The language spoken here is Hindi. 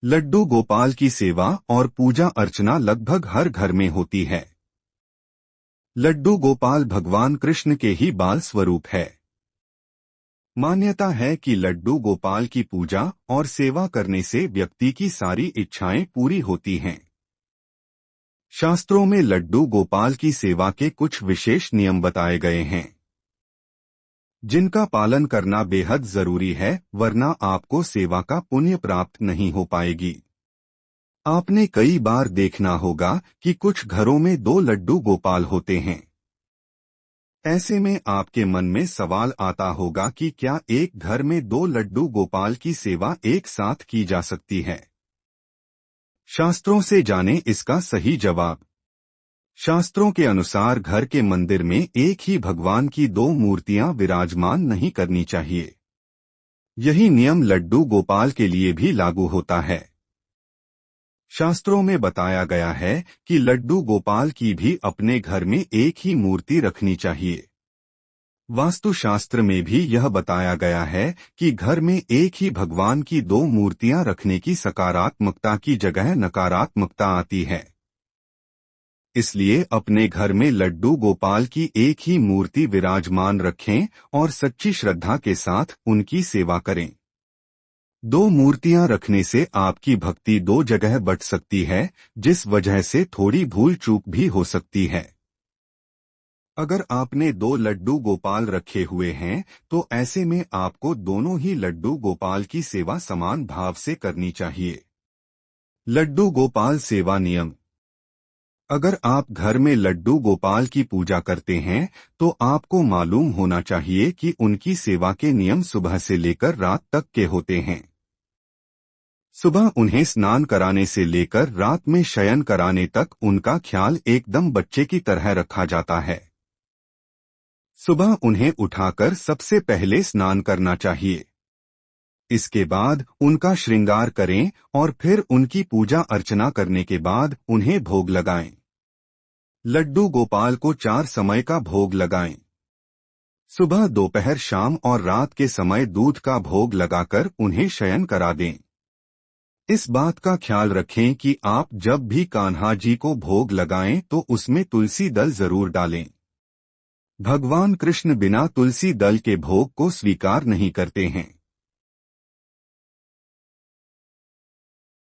लड्डू गोपाल की सेवा और पूजा अर्चना लगभग हर घर में होती है। लड्डू गोपाल भगवान कृष्ण के ही बाल स्वरूप है। मान्यता है कि लड्डू गोपाल की पूजा और सेवा करने से व्यक्ति की सारी इच्छाएं पूरी होती हैं। शास्त्रों में लड्डू गोपाल की सेवा के कुछ विशेष नियम बताए गए हैं, जिनका पालन करना बेहद जरूरी है, वरना आपको सेवा का पुण्य प्राप्त नहीं हो पाएगी। आपने कई बार देखना होगा कि कुछ घरों में 2 लड्डू गोपाल होते हैं। ऐसे में आपके मन में सवाल आता होगा कि क्या एक घर में 2 लड्डू गोपाल की सेवा एक साथ की जा सकती है? शास्त्रों से जानें इसका सही जवाब। शास्त्रों के अनुसार घर के मंदिर में एक ही भगवान की 2 मूर्तियां विराजमान नहीं करनी चाहिए। यही नियम लड्डू गोपाल के लिए भी लागू होता है। शास्त्रों में बताया गया है कि लड्डू गोपाल की भी अपने घर में एक ही मूर्ति रखनी चाहिए। वास्तुशास्त्र में भी यह बताया गया है कि घर में एक ही भगवान की 2 मूर्तियां रखने की सकारात्मकता की जगह नकारात्मकता आती है। इसलिए अपने घर में लड्डू गोपाल की एक ही मूर्ति विराजमान रखें और सच्ची श्रद्धा के साथ उनकी सेवा करें। 2 मूर्तियां रखने से आपकी भक्ति 2 जगह बट सकती है, जिस वजह से थोड़ी भूल चूक भी हो सकती है। अगर आपने 2 लड्डू गोपाल रखे हुए हैं, तो ऐसे में आपको दोनों ही लड्डू गोपाल की सेवा समान भाव से करनी चाहिए। लड्डू गोपाल सेवा नियम। अगर आप घर में लड्डू गोपाल की पूजा करते हैं, तो आपको मालूम होना चाहिए कि उनकी सेवा के नियम सुबह से लेकर रात तक के होते हैं। सुबह उन्हें स्नान कराने से लेकर रात में शयन कराने तक उनका ख्याल एकदम बच्चे की तरह रखा जाता है। सुबह उन्हें उठाकर सबसे पहले स्नान करना चाहिए। इसके बाद उनका श्रृंगार करें और फिर उनकी पूजा अर्चना करने के बाद उन्हें भोग लगाएं। लड्डू गोपाल को 4 समय का भोग लगाएं। सुबह, दोपहर, शाम और रात के समय दूध का भोग लगाकर उन्हें शयन करा दें। इस बात का ख्याल रखें कि आप जब भी कान्हा जी को भोग लगाएं तो उसमें तुलसी दल जरूर डालें। भगवान कृष्ण बिना तुलसी दल के भोग को स्वीकार नहीं करते हैं।